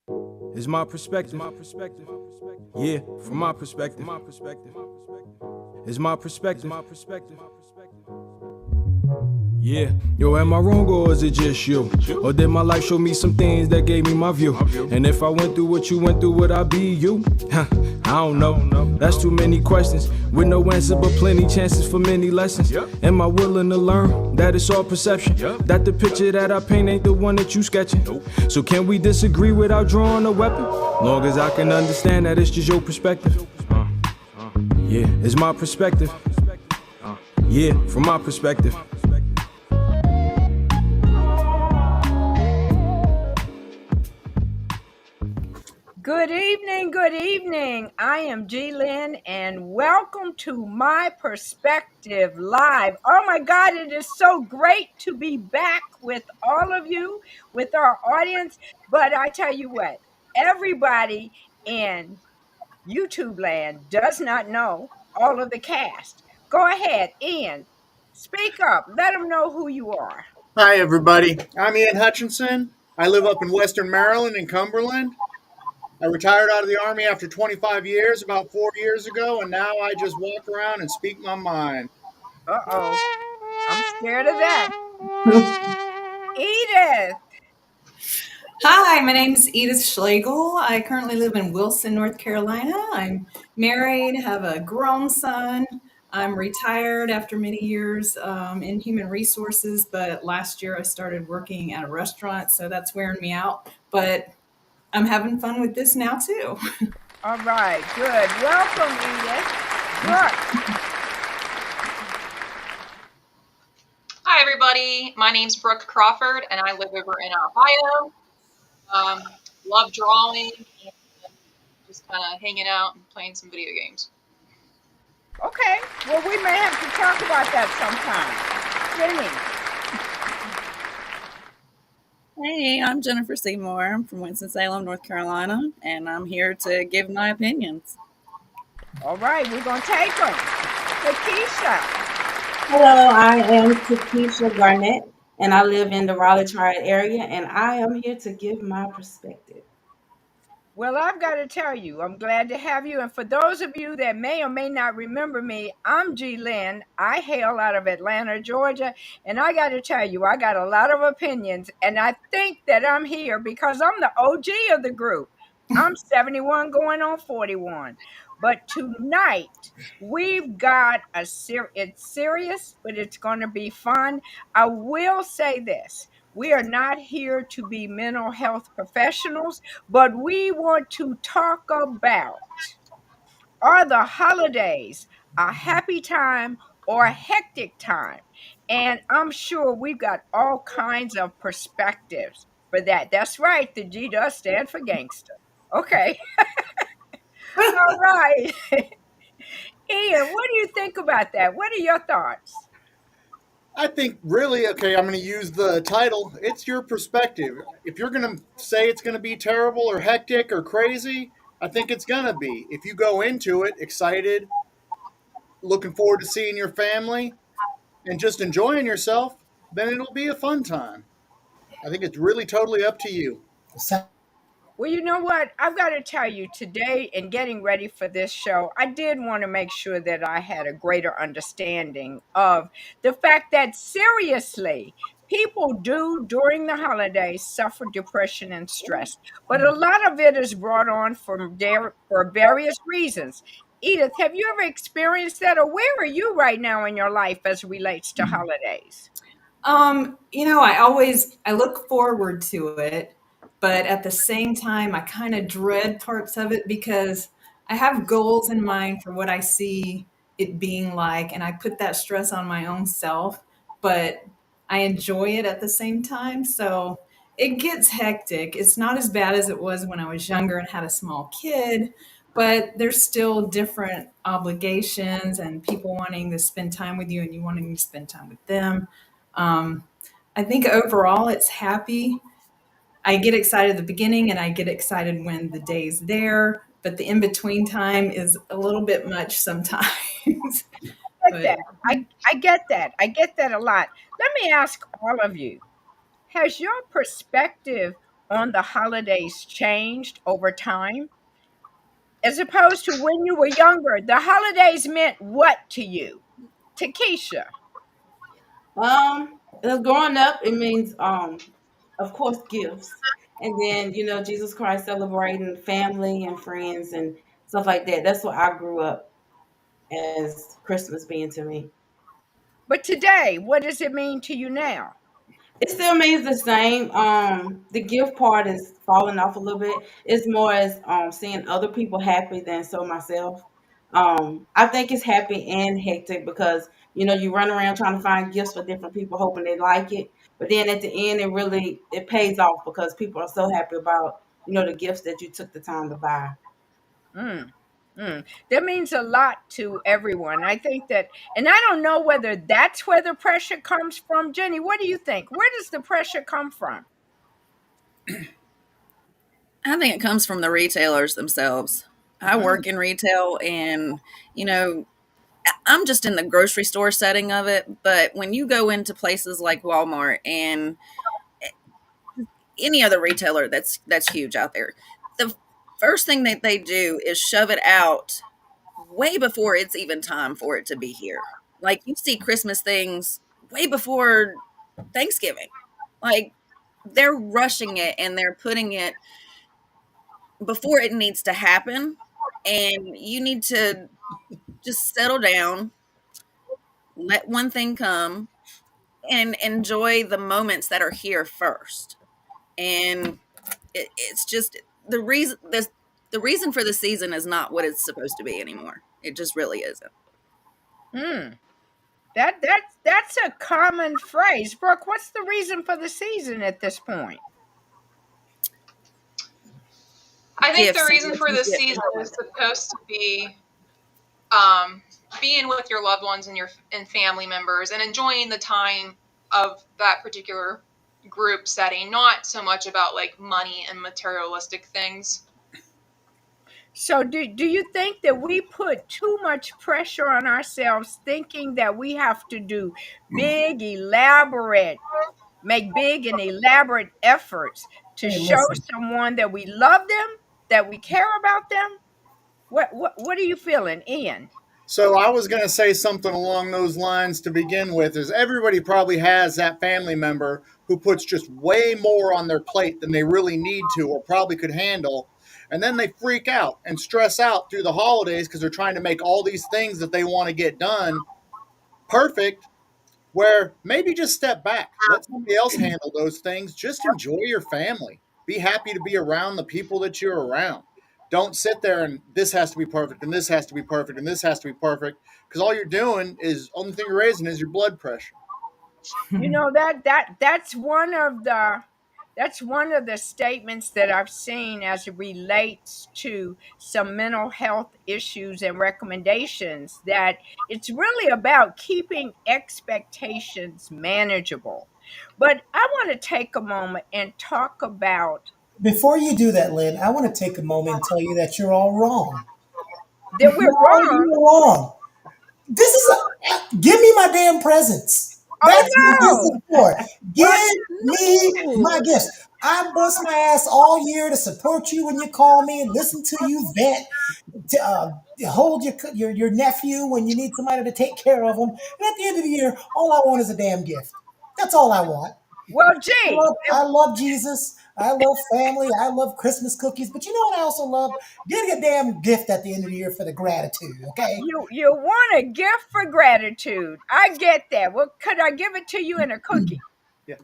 Is my perspective. Yeah, from my perspective. Is my perspective. Yeah, yo, am I wrong or is it just you? Or did my life show me some things that gave me my view? And if I went through what you went through, would I be you? I don't know. That's too many questions with no answer, but plenty chances for many lessons. Am I willing to learn that it's all perception? That the picture that I paint ain't the one that you sketching? So can we disagree without drawing a weapon? Long as I can understand that it's just your perspective. Yeah, it's my perspective. Yeah, from my perspective. Good evening, good evening. I am G Lynn and welcome to My Perspective Live. Oh my God, it is so great to be back with all of you, with our audience. But I tell you what, everybody in YouTube land does not know all of the cast. Go ahead, Ian, speak up. Let them know who you are. Hi, everybody. I'm Ian Hutchinson. I live up in Western Maryland in Cumberland. I retired out of the Army after 25 years about 4 years ago, and now I just walk around and speak my mind. Uh-oh, I'm scared of that. Edith. Hi, my name is Edith Schlegel. I currently live in Wilson, North Carolina. I'm married, have a grown son. I'm retired after many years in human resources, but last year I started working at a restaurant, so that's wearing me out. But I'm having fun with this now, too. All right, good. Welcome, Edith. Brooke. Hi, everybody. My name's Brooke Crawford, and I live over in Ohio. Love drawing and just kind of hanging out and playing some video games. Okay, well, we may have to talk about that sometime. Jenny. Hey, I'm Jennifer Seymour. I'm from Winston-Salem, North Carolina, and I'm here to give my opinions. All right, we're going to take them. Takesha. Hello, I am Takesha Garnett, and I live in the Raleigh Triad area, and I am here to give my perspective. Well, I've got to tell you, I'm glad to have you. And for those of you that may or may not remember me, I'm G Lynn. I hail out of Atlanta, Georgia. And I got to tell you, I got a lot of opinions. And I think that I'm here because I'm the OG of the group. I'm 71 going on 41. But tonight, we've got it's serious, but it's going to be fun. I will say this. We are not here to be mental health professionals, but we want to talk about, are the holidays a happy time or a hectic time? And I'm sure we've got all kinds of perspectives for that. That's right, the G does stand for gangster. Okay. All right. Ian, what do you think about that? What are your thoughts? I think really, okay, I'm going to use the title. It's your perspective. If you're going to say it's going to be terrible or hectic or crazy, I think it's going to be. If you go into it excited, looking forward to seeing your family, and just enjoying yourself, then it'll be a fun time. I think it's really totally up to you. Well, you know what? I've got to tell you, today in getting ready for this show, I did want to make sure that I had a greater understanding of the fact that seriously, people do during the holidays suffer depression and stress, but a lot of it is brought on for various reasons. Edith, have you ever experienced that, or where are you right now in your life as it relates to holidays? I look forward to it, but at the same time, I kind of dread parts of it because I have goals in mind for what I see it being like, and I put that stress on my own self, but I enjoy it at the same time. So it gets hectic. It's not as bad as it was when I was younger and had a small kid, but there's still different obligations and people wanting to spend time with you and you wanting to spend time with them. Um, I think overall it's happy. I get excited at the beginning and I get excited when the day's there, but the in between time is a little bit much sometimes. Get But that. I get that. I get that a lot. Let me ask all of you. Has your perspective on the holidays changed over time? As opposed to when you were younger, the holidays meant what to you? To Keisha. Growing up, it means, of course, gifts, and then Jesus Christ, celebrating family and friends and stuff like that. That's what I grew up as Christmas being to me. But today, what does it mean to you now? It still means the same. The gift part is falling off a little bit. It's more as seeing other people happy than so myself. I think it's happy and hectic because you run around trying to find gifts for different people, hoping they like it. But then at the end, it pays off because people are so happy about the gifts that you took the time to buy. Mm, that means a lot to everyone. I think that, and I don't know whether that's where the pressure comes from. Jenny, what do you think? Where does the pressure come from? I think it comes from the retailers themselves. I work in retail, and you know, I'm just in the grocery store setting of it, but when you go into places like Walmart and any other retailer that's huge out there, the first thing that they do is shove it out way before it's even time for it to be here. Like, you see Christmas things way before Thanksgiving. Like, they're rushing it and they're putting it before it needs to happen, and you need to just settle down, let one thing come, and enjoy the moments that are here first. And it's just the reason for the season is not what it's supposed to be anymore. It just really isn't. Hmm. That's a common phrase. Brooke, what's the reason for the season at this point? I think the Gifts and reason what for you the get season for is it. supposed to be um, being with your loved ones and your and family members and enjoying the time of that particular group setting, not so much about like money and materialistic things. So do you think that we put too much pressure on ourselves thinking that we have to do big, elaborate, make big and elaborate efforts to Hey, show listen. someone that we love them, that we care about them? What are you feeling, Ian? So I was going to say something along those lines to begin with is everybody probably has that family member who puts just way more on their plate than they really need to or probably could handle. And then they freak out and stress out through the holidays because they're trying to make all these things that they want to get done perfect, where maybe just step back, let somebody else handle those things. Just enjoy your family. Be happy to be around the people that you're around. Don't sit there and this has to be perfect and this has to be perfect and this has to be perfect because all you're doing is only thing you're raising is your blood pressure. You know that's one of the statements that I've seen as it relates to some mental health issues and recommendations, that it's really about keeping expectations manageable. But I want to take a moment and talk about Before you do that, Lynn, I want to take a moment and tell you that you're all wrong. that we're No, wrong. you're wrong. This is give me my damn presents. Oh That's what this no. is for. Well, Give me my No. gifts. I bust my ass all year to support you when you call me and listen to you vent, to hold your nephew when you need somebody to take care of him. And at the end of the year, all I want is a damn gift. That's all I want. well, gee, I love Jesus. I love family. I love Christmas cookies. But you know what I also love? Getting a damn gift at the end of the year for the gratitude. Okay. you want a gift for gratitude. I get that. Well, could I give it to you in a cookie? Yeah.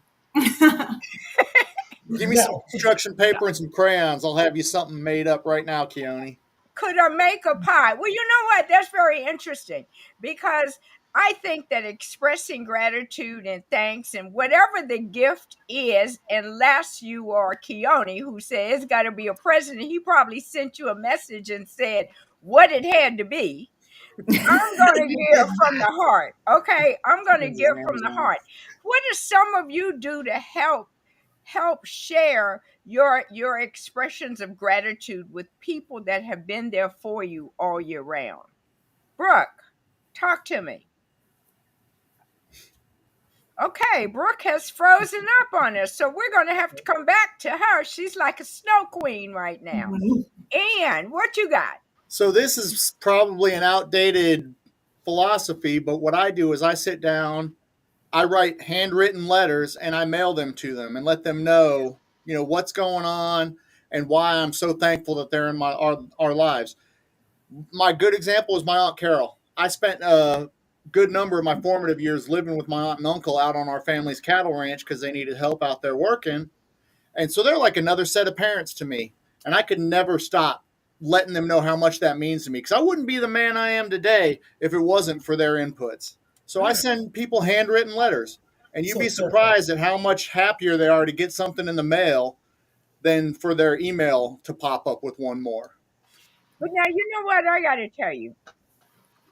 I Give me some No. construction paper and some crayons. I'll have you something made up right now, Keone. Could I make a pie? Well, you know what? That's very interesting because I think that expressing gratitude and thanks and whatever the gift is, unless you are Keone, who said it's got to be a present, he probably sent you a message and said what it had to be. I'm going to He give did from the not. heart. Okay, I'm going to Sends give an from the Amazon. heart. What do some of you do to help share your expressions of gratitude with people that have been there for you all year round? Brooke, talk to me. Okay, Brooke has frozen up on us, so we're going to have to come back to her. She's like a snow queen right now. And what you got? So this is probably an outdated philosophy, but what I do is I sit down, I write handwritten letters, and I mail them to them and let them know, what's going on and why I'm so thankful that they're in our lives. My good example is my Aunt Carol. I spent a good number of my formative years living with my aunt and uncle out on our family's cattle ranch because they needed help out there working. And so they're like another set of parents to me. And I could never stop letting them know how much that means to me because I wouldn't be the man I am today if it wasn't for their inputs. So I send people handwritten letters. And you'd So be perfect. surprised at how much happier they are to get something in the mail than for their email to pop up with one more. But now, you know what? I got to tell you,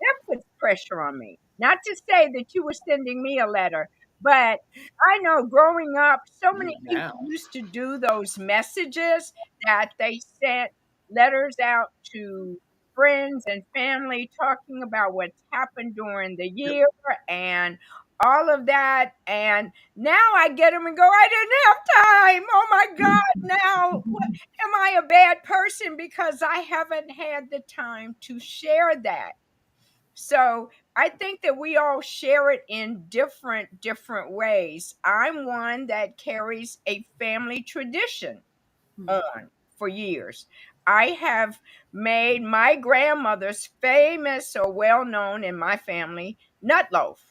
that puts pressure on me. Not to say that you were sending me a letter, but I know growing up, so many people Now. used to do those messages that they sent letters out to friends and family talking about what's happened during the Yep. year and all of that. And now I get them and go, I didn't have time. Oh my God. Now, am I a bad person because I haven't had the time to share that? So I think that we all share it in different ways. I'm one that carries a family tradition on for years. I have made my grandmother's famous or well known in my family nut loaf.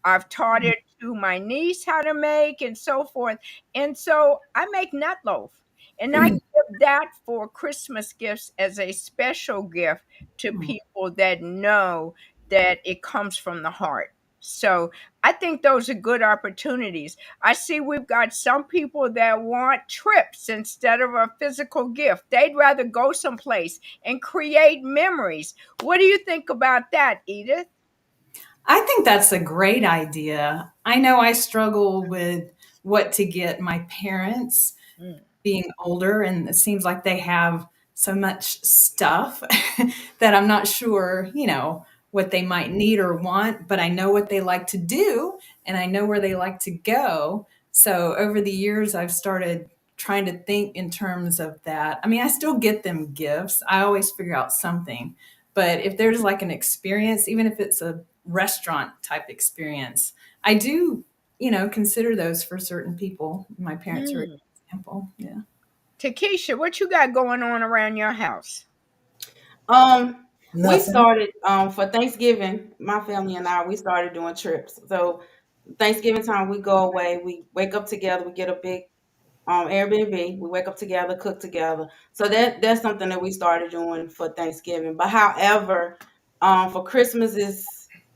I've taught it to my niece how to make and so forth. And so I make nut loaf. And I give that for Christmas gifts as a special gift to people that know that it comes from the heart. So I think those are good opportunities. I see we've got some people that want trips instead of a physical gift. They'd rather go someplace and create memories. What do you think about that, Edith? I think that's a great idea. I know I struggle with what to get my parents Mm. being older, and it seems like they have so much stuff that I'm not sure, what they might need or want, but I know what they like to do and I know where they like to go. So over the years, I've started trying to think in terms of that. I mean, I still get them gifts, I always figure out something. But if there's like an experience, even if it's a restaurant type experience, I do, consider those for certain people. My parents are an Mm. example. Yeah. Takesha, what you got going on around your house? Um, we Nothing. started for Thanksgiving. My family and I we started doing trips. So Thanksgiving time we go away. We wake up together. We get a big Airbnb. We wake up together, cook together. So that's something that we started doing for Thanksgiving. But however, for Christmas is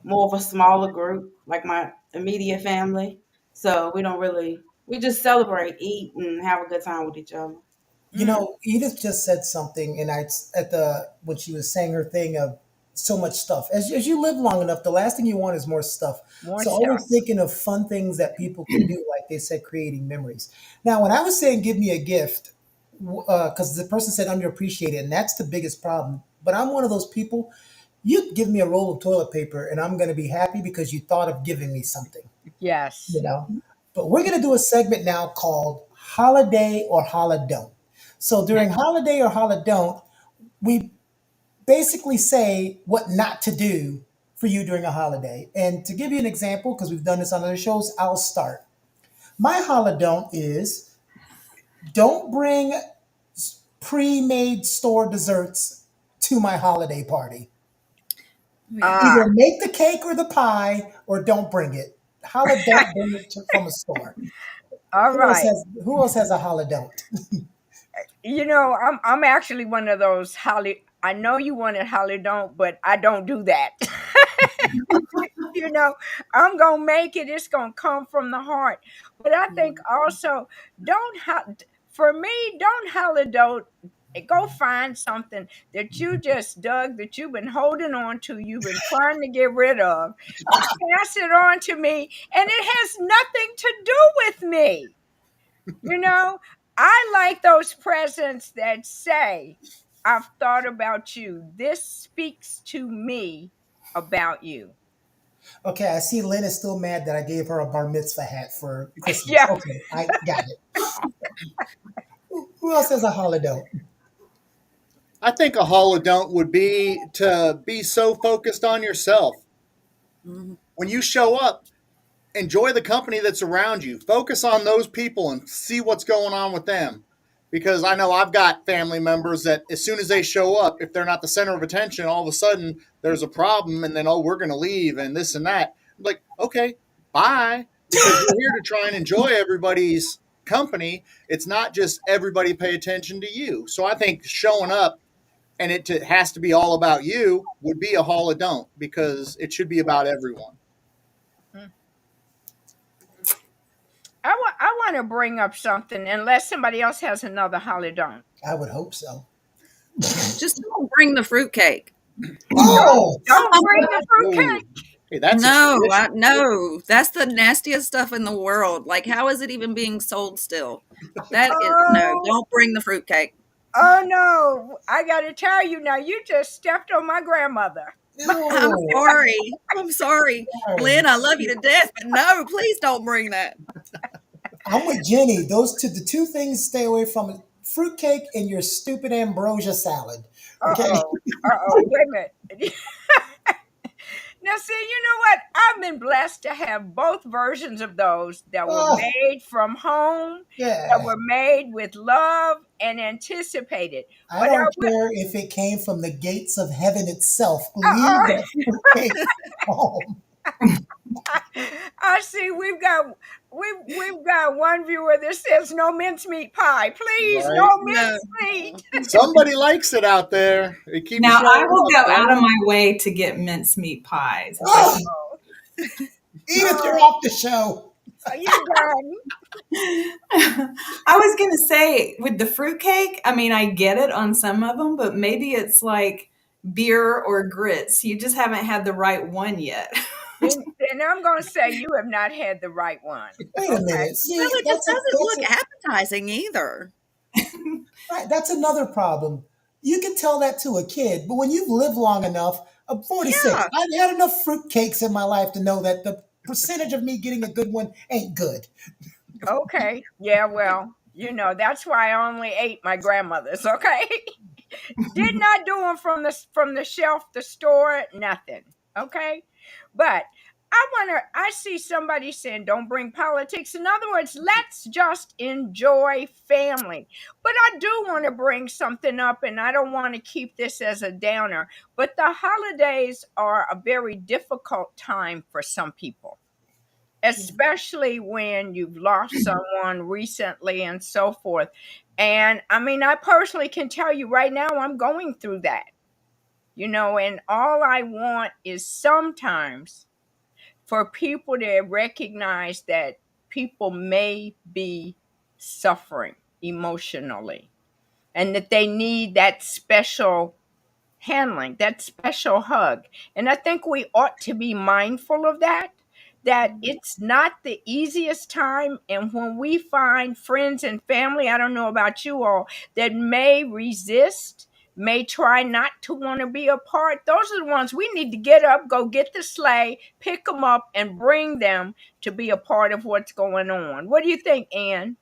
more of a smaller group, like my immediate family. So we don't really we just celebrate, eat, and have a good time with each other. Mm, Edith just said something, and I at the when she was saying her thing of so much stuff. As you live long enough, the last thing you want is more stuff. more So stuff. always thinking of fun things that people can do, like they said, creating memories. Now, when I was saying give me a gift, because the person said underappreciated, and that's the biggest problem. But I'm one of those people. You give me a roll of toilet paper, and I'm going to be happy because you thought of giving me something. You Yes. know. But we're going to do a segment now called Holiday or Holidon't. So during Holiday or Holidon't, we basically say what not to do for you during a holiday. And to give you an example, because we've done this on other shows, I'll start. My Holidon't is don't bring pre-made store desserts to my holiday party. Yeah. Ah, Either make the cake or the pie, or don't bring it. Holidon't bring it from a store. all right. Who else has a Holidon't? I'm actually one of those Holly. I know you wanted Holly don't, but I don't do that. you know, I'm gonna make it. It's gonna come from the heart. But I think also don't for me, don't Holly don't go find something that you just dug that you've been holding on to, you've been trying to get rid of, and pass it on to me, and it has nothing to do with me. You know, I like those presents that say, I've thought about you. This speaks to me about you. Okay, I see Lynn is still mad that I gave her a bar mitzvah hat for Christmas. Yeah. Okay, I got it. Who else has a holiday? I think a holodont would be to be so focused on yourself. Mhm. When you show up, enjoy the company that's around you. Focus on those people and see what's going on with them. Because I know I've got family members that as soon as they show up, if they're not the center of attention, all of a sudden there's a problem and then, oh, we're going to leave and this and that. I'm like, okay, bye. Because you're here to try and enjoy everybody's company. It's not just everybody pay attention to you. So I think showing up and has to be all about you would be a hall of don't, because it should be about everyone. I want to bring up something, unless somebody else has another holiday. I would hope so. Just don't bring the fruitcake. Oh, Don't bring the fruitcake. Hey, that's No, a tradition. no, that's the nastiest stuff in the world. Like, how is it even being sold still? That is no. Oh, Don't bring the fruitcake. oh no! I got to tell you now. You just stepped on my grandmother. I'm no. sorry. I'm sorry, Sorry. Glenn. I love you to death, but no, please don't bring that. I'm with Jenny. The two things stay away from it. Fruitcake and your stupid ambrosia salad. Okay. Wait a minute. Now, see, you know what? I've been blessed to have both versions of those that were Oh, made from home, that yeah. were made with love and anticipated. I But I don't will. care if it came from the gates of heaven itself. Leave Uh-uh. that fruitcake home. I see we've got one viewer that says no mincemeat pie. Please, Right? no No. mincemeat. Somebody likes it out there. They keep Now I showing will up, go out right? of my way to get mincemeat pies. If I Oh, can. Edith, you're off the show. Are you done? I was gonna say with the fruitcake, I mean, I get it on some of them, but maybe it's like beer or grits. You just haven't had the right one yet. Then I'm going to say you have not had the right one. Wait a Okay. minute. See, Well, it just doesn't look that's appetizing either. right. That's another problem. You can tell that to a kid, but when you've lived long enough, I'm 46. Yeah. I've had enough fruitcakes in my life to know that the percentage of me getting a good one ain't good. Okay. Yeah, well, that's why I only ate my grandmother's, okay? Did not do them from the shelf, the store, nothing. Okay? But I see somebody saying don't bring politics. In other words, let's just enjoy family. But I do want to bring something up, and I don't want to keep this as a downer, but the holidays are a very difficult time for some people, especially when you've lost someone recently and so forth. And I mean, I personally can tell you right now, I'm going through that, and all I want is sometimes for people to recognize that people may be suffering emotionally and that they need that special handling, that special hug. And I think we ought to be mindful of that it's not the easiest time. And when we find friends and family, I don't know about you all, that may resist, may try not to want to be a part, those are the ones we need to get up, go get the sleigh, pick them up, and bring them to be a part of what's going on. What do you think, Ann?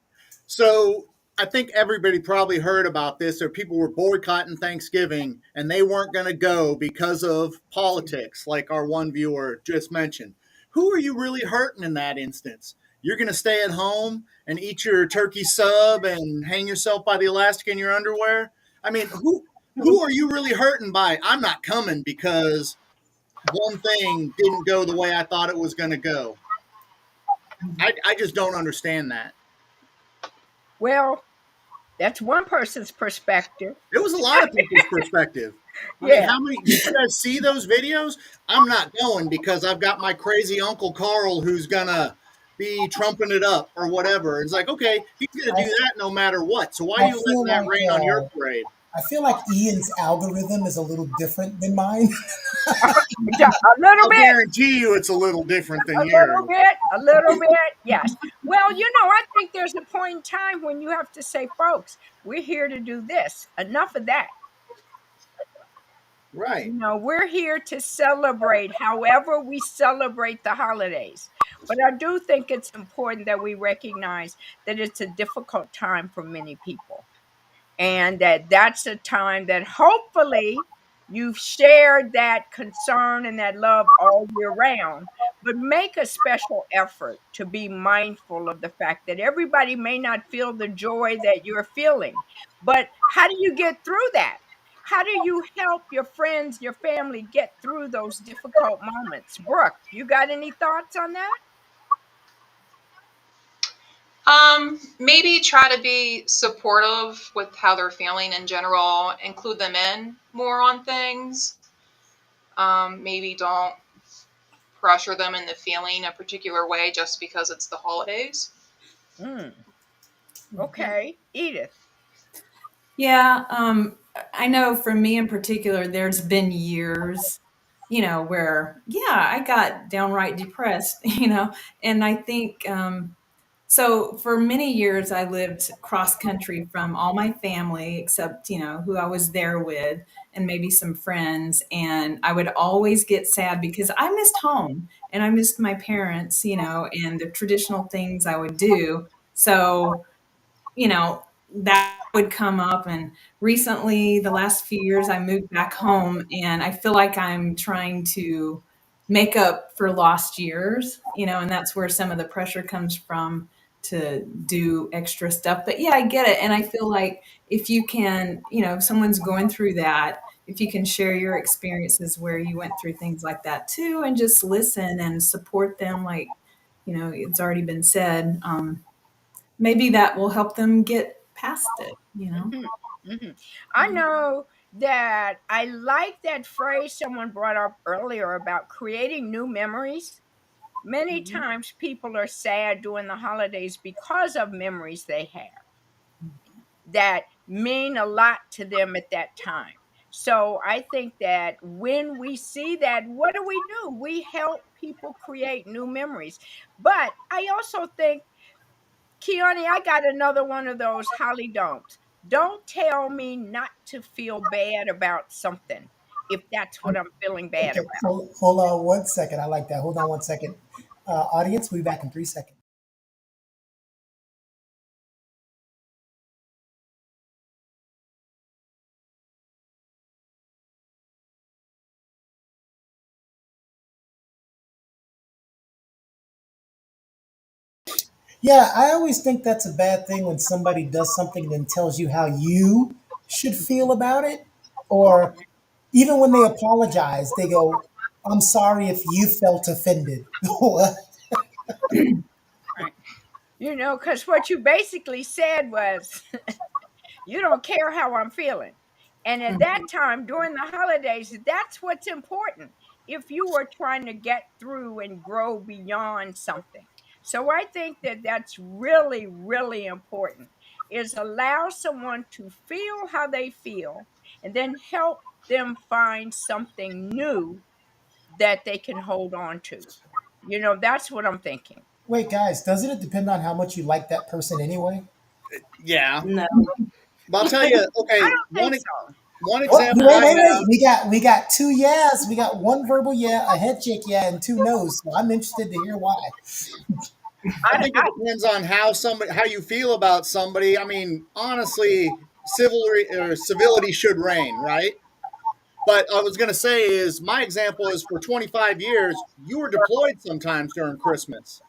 So I think everybody probably heard about this, or people were boycotting Thanksgiving and they weren't going to go because of politics, like our one viewer just mentioned. Who are you really hurting in that instance? You're going to stay at home and eat your turkey sub and hang yourself by the elastic in your underwear? I mean, who are you really hurting by? I'm not coming because one thing didn't go the way I thought it was going to go. I just don't understand that. Well, that's one person's perspective. It was a lot of people's perspective. I Yeah. mean, how many did you guys see those videos? I'm not going because I've got my crazy Uncle Carl who's gonna be trumping it up or whatever. It's like, okay, he's gonna do that no matter what. So why are I you feel letting that like rain on your parade? I feel like Ian's algorithm is a little different than mine. A little I'll bit. guarantee you it's a little different A than little yours. bit, a little bit, yes. Well, I think there's a point in time when you have to say, folks, we're here to do this. Enough of that. Right. You know, we're here to celebrate however we celebrate the holidays. But I do think it's important that we recognize that it's a difficult time for many people, and that's a time that hopefully you've shared that concern and that love all year round, but make a special effort to be mindful of the fact that everybody may not feel the joy that you're feeling. But how do you get through that? How do you help your friends, your family get through those difficult moments? Brooke, you got any thoughts on that? Maybe try to be supportive with how they're feeling in general, include them in more on things. Maybe don't pressure them into feeling a particular way just because it's the holidays. Mm, Mhm. okay, Edith. Yeah, I know for me in particular, there's been years, where, yeah, I got downright depressed, and I think, so for many years, I lived cross country from all my family, except, who I was there with, and maybe some friends. And I would always get sad because I missed home and I missed my parents, and the traditional things I would do. So, that would come up. And recently, the last few years, I moved back home and I feel like I'm trying to make up for lost years, and that's where some of the pressure comes from to do extra stuff. But yeah, I get it. And I feel like if you can, if someone's going through that, if you can share your experiences where you went through things like that too, and just listen and support them, like, it's already been said, maybe that will help them get past it. Mhm, mhm. I know that I like that phrase someone brought up earlier about creating new memories. Many Mhm. times people are sad during the holidays because of memories they have that mean a lot to them at that time. So I think that when we see that, what do? We help people create new memories. But I also think, Keone, I got another one of those Holly don'ts. Don't tell me not to feel bad about something if that's what I'm feeling bad Okay, about. hold on one second. I like that. Hold on one second. Audience, we'll be back in 3 seconds. Yeah, I always think that's a bad thing when somebody does something and then tells you how you should feel about it. Or even when they apologize, they go, I'm sorry if you felt offended. What? Right. Because what you basically said was, you don't care how I'm feeling. And at that Mhm. time, during the holidays, that's what's important if you were trying to get through and grow beyond something. So I think that that's really, really important is allow someone to feel how they feel and then help them find something new that they can hold on to. That's what I'm thinking. Wait, guys, doesn't it depend on how much you like that person anyway? Yeah. No. But I'll tell you, I okay, don't think so. one Oh, example wait, I wait, wait. have. We got two yes. We got one verbal yeah, a head shake yeah, and two no's. So I'm interested to hear why. I I, think it depends on how you feel about somebody. I mean, honestly, civility should reign, right? But I was going to say is my example is for 25 years, you were deployed sometimes during Christmas.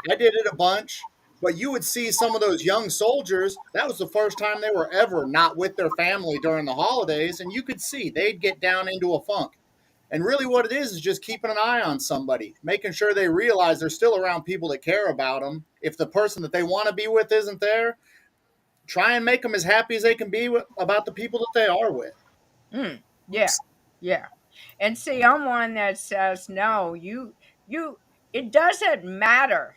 I did it a bunch, but you would see some of those young soldiers. That was the first time they were ever not with their family during the holidays, and you could see they'd get down into a funk. And really, what it is just keeping an eye on somebody, making sure they realize they're still around people that care about them. If the person that they want to be with isn't there, try and make them as happy as they can be about the people that they are with. mm, yeah, yeah. And see, I'm one that says, no, you, it doesn't matter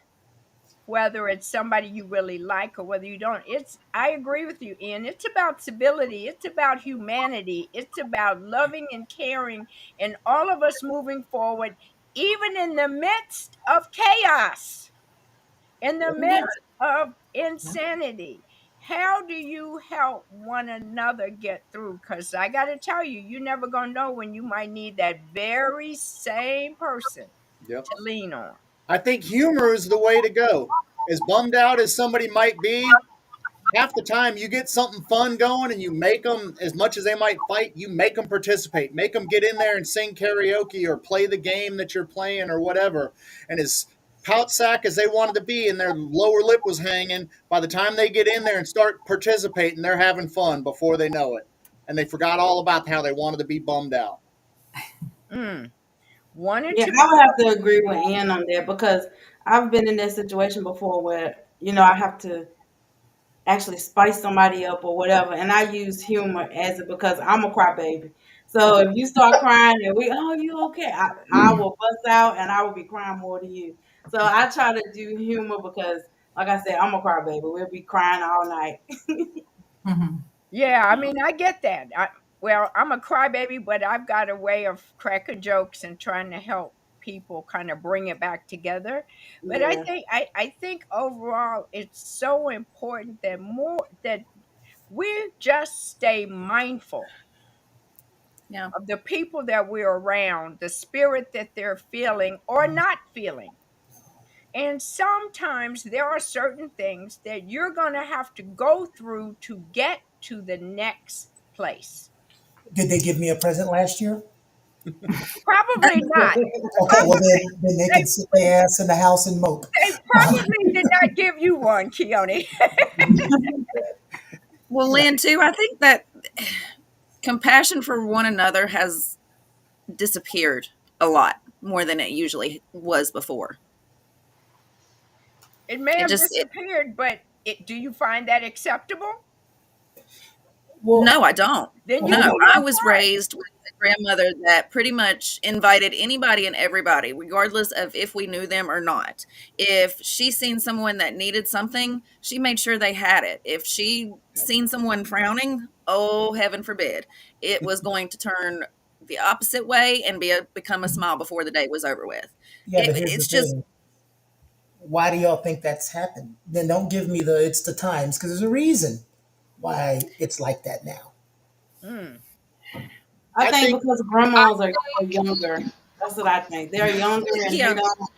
whether it's somebody you really like or whether you don't. I agree with you, Ian. It's about civility. It's about humanity. It's about loving and caring and all of us moving forward, even in the midst of chaos, in the Yeah. midst of insanity. how do you help one another get through? Because I got to tell you, you never going to know when you might need that very same person Yep. to lean on. I think humor is the way to go. As bummed out as somebody might be, half the time you get something fun going and you make them, as much as they might fight, you make them participate, make them get in there and sing karaoke or play the game that you're playing or whatever. And as pout sack as they wanted to be and their lower lip was hanging, by the time they get in there and start participating, they're having fun before they know it, and they forgot all about how they wanted to be bummed out. Mm. One or Yeah, two. I would have to agree with Ann on that because I've been in that situation before where, I have to actually spice somebody up or whatever, and I use humor as it because I'm a crybaby. So if you start crying and you okay? I will bust out and I will be crying more than you. So I try to do humor because, like I said, I'm a crybaby. We'll be crying all night. Yeah, I mean, I get that. Well, I'm a crybaby, but I've got a way of cracking jokes and trying to help people kind of bring it back together. But I Yeah, think I think overall it's so important that we just stay mindful Yeah. of the people that we're around, the spirit that they're feeling or not feeling. And sometimes there are certain things that you're going to have to go through to get to the next place. Did they give me a present last year? Probably not. Okay, well then they They, can sit their ass in the house and mope. they probably did not give you one, Keone. Well, Lynn, too, I think that compassion for one another has disappeared a lot more than it usually was before. It may It have just, it, disappeared, but do you find that acceptable? Well, no, I don't. Then you No, know I you're was right. raised with a grandmother that pretty much invited anybody and everybody, regardless of if we knew them or not. If she seen someone that needed something, she made sure they had it. If she seen someone frowning, oh, heaven forbid, it was going to turn the opposite way and become a smile before the day was over with. yeah, but here's the It's just, thing. Why do y'all think that's happened? Then don't give me the it's the times because there's a reason why it's like that now. Mm. I I think think because I grandmas are think younger. That's what I think. They're younger and they yeah, don't.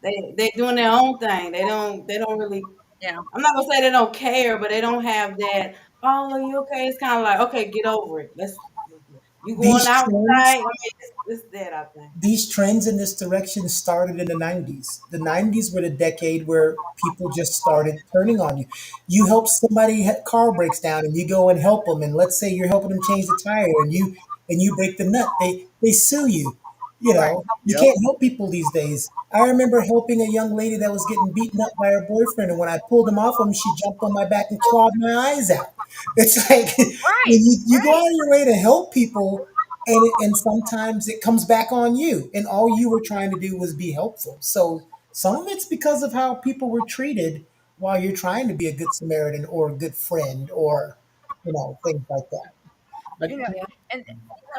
They doing their own thing. They don't really. yeah. I'm not gonna say they don't care, but they don't have that. Oh, are you okay? It's kind of like, okay, get over it. You going These outside? trends I mean, it's that I think. these trends in this direction started in the 90s. The 90s were the decade where people just started turning on you. You help somebody car breaks down and you go and help them and let's say you're helping them change the tire and you break the nut. They sue you. You Right. know, you yep. can't help people these days. I remember helping a young lady that was getting beaten up by her boyfriend and when I pulled him off him, she jumped on my back and clawed my eyes out. It's like Right. when you go Right. out of your way to help people and sometimes it comes back on you and all you were trying to do was be helpful. So some of it's because of how people were treated while you're trying to be a good Samaritan or a good friend or things like that. I, You know, Yeah. and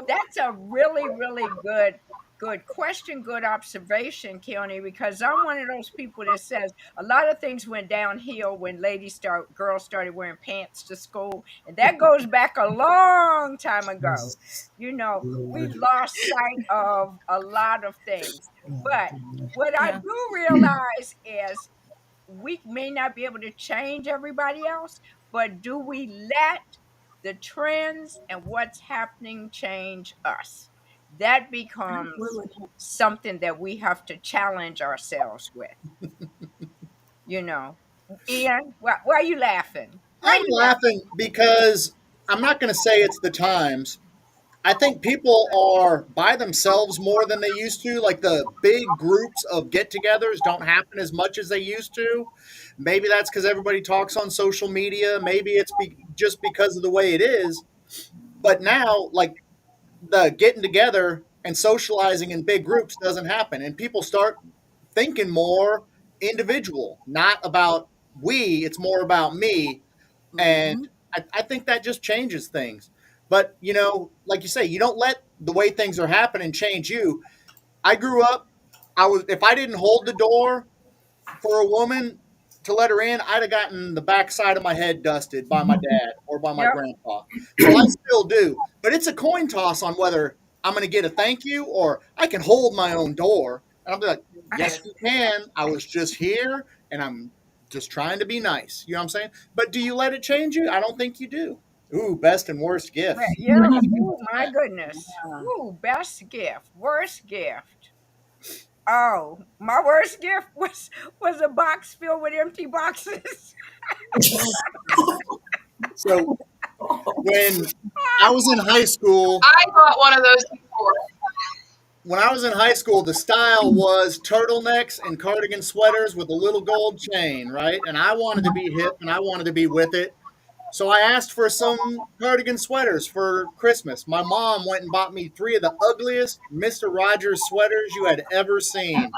that's a really good question, good observation, Keone, because I'm one of those people that says a lot of things went downhill when girls started wearing pants to school, and that goes back a long time ago. Jesus You know, we Lord. lost sight of a lot of things. Oh, But God. what I Yeah. do realize is we may not be able to change everybody else, but do we let the trends and what's happening change us? That becomes Absolutely. something that we have to challenge ourselves with, you know. Ian, why are you laughing? Why are I'm you laughing? laughing because I'm not going to say it's the times. I think people are by themselves more than they used to. Like the big groups of get togethers don't happen as much as they used to. Maybe that's because everybody talks on social media. Maybe it's just because of the way it is. But now, like the getting together and socializing in big groups doesn't happen. And people start thinking more individual, not about we, it's more about me. And Hmm. I think that just changes things. But, like you say, you don't let the way things are happening change you. I grew up, if I didn't hold the door for a woman, to let her in, I'd have gotten the backside of my head dusted by my dad or by my Yep. grandpa. So I still do. But it's a coin toss on whether I'm going to get a thank you or I can hold my own door. And I'll be like, yes, you can. I was just here and I'm just trying to be nice. You know what I'm saying? But do you let it change you? I don't think you do. Ooh, best and worst gift. Yeah. Oh my goodness. Ooh, best gift, worst gift. Oh, my worst gift was a box filled with empty boxes. So when I was in high school, I got one of those before. the style was turtlenecks and cardigan sweaters with a little gold chain, right? And I wanted to be hip and I wanted to be with it. So I asked for some cardigan sweaters for Christmas. My mom went and bought me 3 of the ugliest Mr. Rogers sweaters you had ever seen.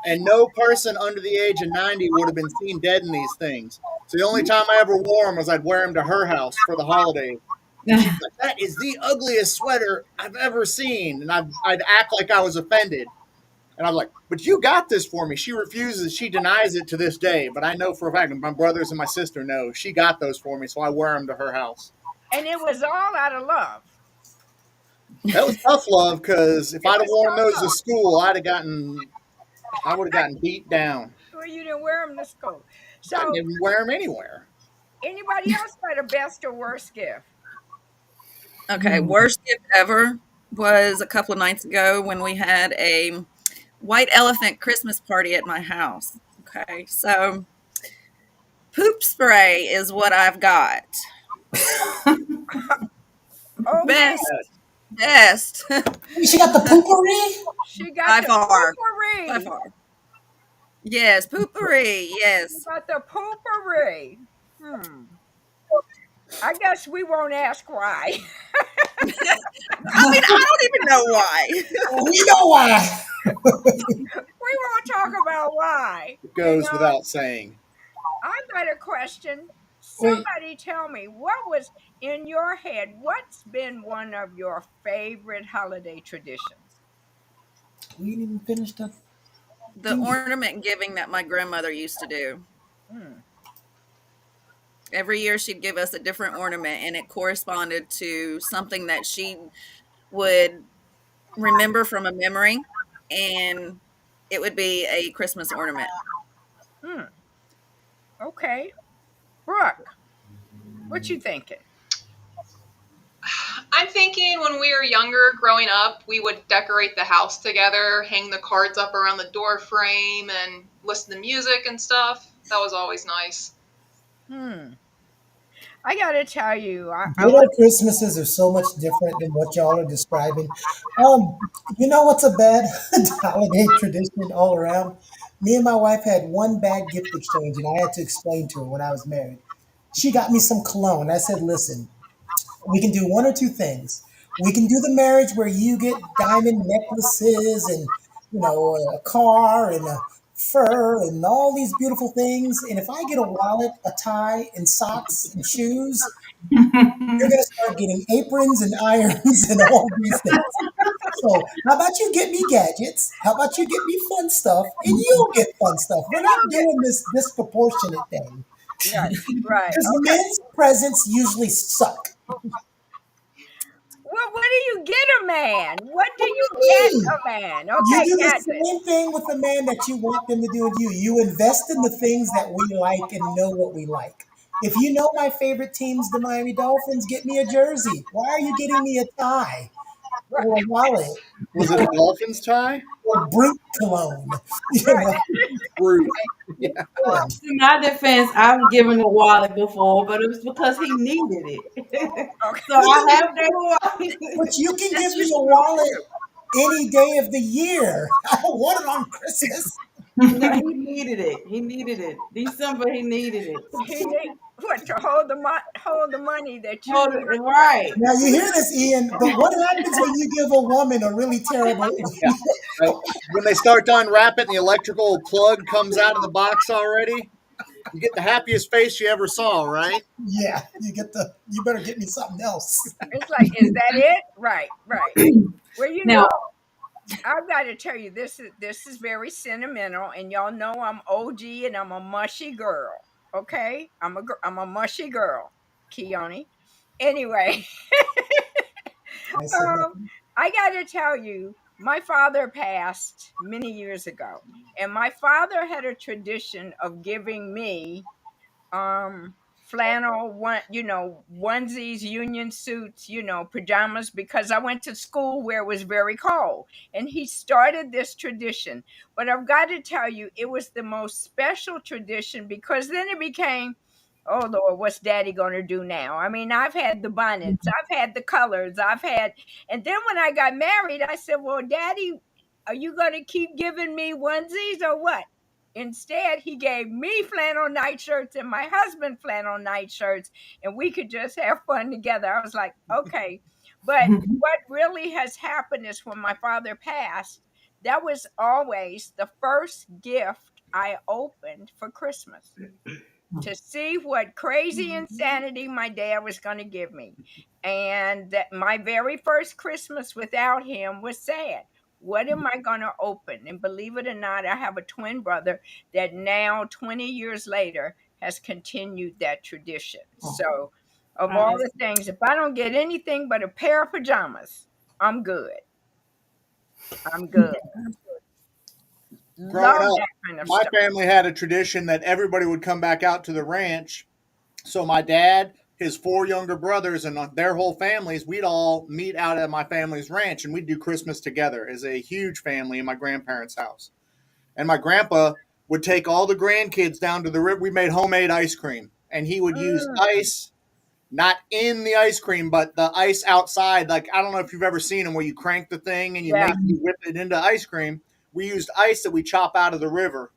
And no person under the age of 90 would have been seen dead in these things. So the only time I ever wore them was I'd wear them to her house for the holidays. She's like, that is the ugliest sweater I've ever seen. And I'd act like I was offended. And I'm like, but you got this for me. She refuses. She denies it to this day. But I know for a fact, my brothers and my sister know she got those for me. So I wear them to her house. And it was all out of love. That was tough love because if I'd have was worn tough those to love. school, I would have gotten beat down. Well, you didn't wear them to school. So I didn't wear them anywhere. anybody else got a best or worst gift? Okay, worst gift ever was a couple of nights ago when we had a white elephant Christmas party at my house. Okay, so poop spray is what I've got. Oh, Best. She got the poopery. she got By the far. poopery. By far. Yes, poopery. Yes. She got the poopery. I guess we won't ask why. I mean, I don't even know why. You know why? We won't talk about why. It goes You know, without saying. I've got a question. Somebody tell me, what was in your head? What's been one of your favorite holiday traditions? We didn't even finish the. The ornament giving that my grandmother used to do. Every year she'd give us a different ornament and it corresponded to something that she would remember from a memory, and it would be a Christmas ornament. Okay. Brooke, what you thinking? I'm thinking when we were younger, growing up, we would decorate the house together, hang the cards up around the door frame, and listen to music and stuff. That was always nice. I got to tell you, Little Christmases are so much different than what y'all are describing. You know what's a bad holiday tradition all around? Me and my wife had one bad gift exchange, and I had to explain to her when I was married. She got me some cologne. I said, listen, we can do one or two things. We can do the marriage where you get diamond necklaces and, a car and a fur and all these beautiful things. And if I get a wallet, a tie, and socks and shoes, you're going to start getting aprons and irons and all these things. So how about you get me gadgets? How about you get me fun stuff? And you'll get fun stuff. We're not doing this disproportionate thing. right. Because the men's presents usually suck. Well, what do you get a man? What do you get a man? You Okay, do the gadgets. same thing with the man that you want them to do with you. You invest in the things that we like and know what we like. If you know my favorite team's the Miami Dolphins, get me a jersey. Why are you getting me a tie or a wallet Was it a Dolphins tie? or brute cologne? Brute. In my defense, I've given a wallet before, but it was because he needed it. So I have that wallet. But you can give me a wallet any day of the year. I don't want it on Christmas. No, he needed it. He needed it. December, he needed it. He need what to hold the money that you Hold it, right. Now you hear this, Ian, but what happens when you give a woman a really terrible When they start to unwrap it and the electrical plug comes out of the box already, you get the happiest face you ever saw, right? Yeah, you better get me something else. It's like, is that it? Right. Well, Now, I've got to tell you, this is very sentimental, and y'all know I'm OG and I'm a mushy girl. Okay, I'm a mushy girl, Keone. Anyway, I said um, nothing. I got to tell you, my father passed many years ago, and my father had a tradition of giving me flannel onesies, union suits, pajamas, because I went to school where it was very cold, and he started this tradition. But I've got to tell you, it was the most special tradition, because then it became, oh Lord, what's daddy gonna do now? I mean, I've had the bonnets, I've had the colors, and then when I got married, I said, well, daddy, are you gonna keep giving me onesies or what? Instead, he gave me flannel nightshirts and my husband flannel nightshirts, and we could just have fun together. I was like, okay. But what really has happened is when my father passed, that was always the first gift I opened for Christmas, to see what crazy insanity my dad was going to give me. And that my very first Christmas without him was sad. What am I going to open? And believe it or not, I have a twin brother that now, 20 years later, has continued that tradition. So, of all Nice. the things, if I don't get anything but a pair of pajamas, I'm good. I'm good. Growing Love up, that kind of my stuff. family had a tradition that everybody would come back out to the ranch. So my dad, his four younger brothers, and their whole families, we'd all meet out at my family's ranch, and we'd do Christmas together as a huge family in my grandparents' house. And my grandpa would take all the grandkids down to the river. We made homemade ice cream, and he would use Mm, ice, not in the ice cream, but the ice outside. Like, I don't know if you've ever seen them where you crank the thing and yeah. you whip it into ice cream. We used ice that we chop out of the river,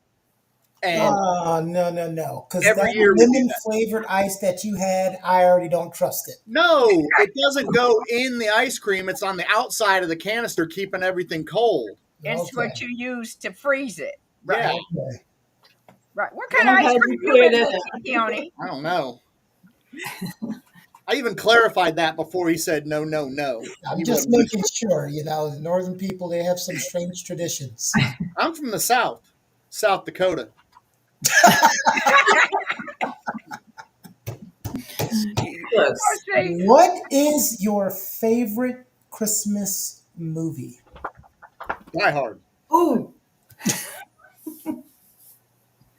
and Oh, no, no, no. Because every that year we do lemon that. flavored ice that you had, I already don't trust it. No, it doesn't go in the ice cream. It's on the outside of the canister, keeping everything cold. It's what Okay. you use to freeze it. Yeah, Right. Okay. Right. What I'm kind of ice glad cream you you cleared been that up. making, Keone? I don't know. I even clarified that before he said no, no, no. I'm He just wasn't making listening. sure, the northern people, they have some strange traditions. I'm from the South, South Dakota. Close. See, What is your favorite Christmas movie? Die Hard. Ooh,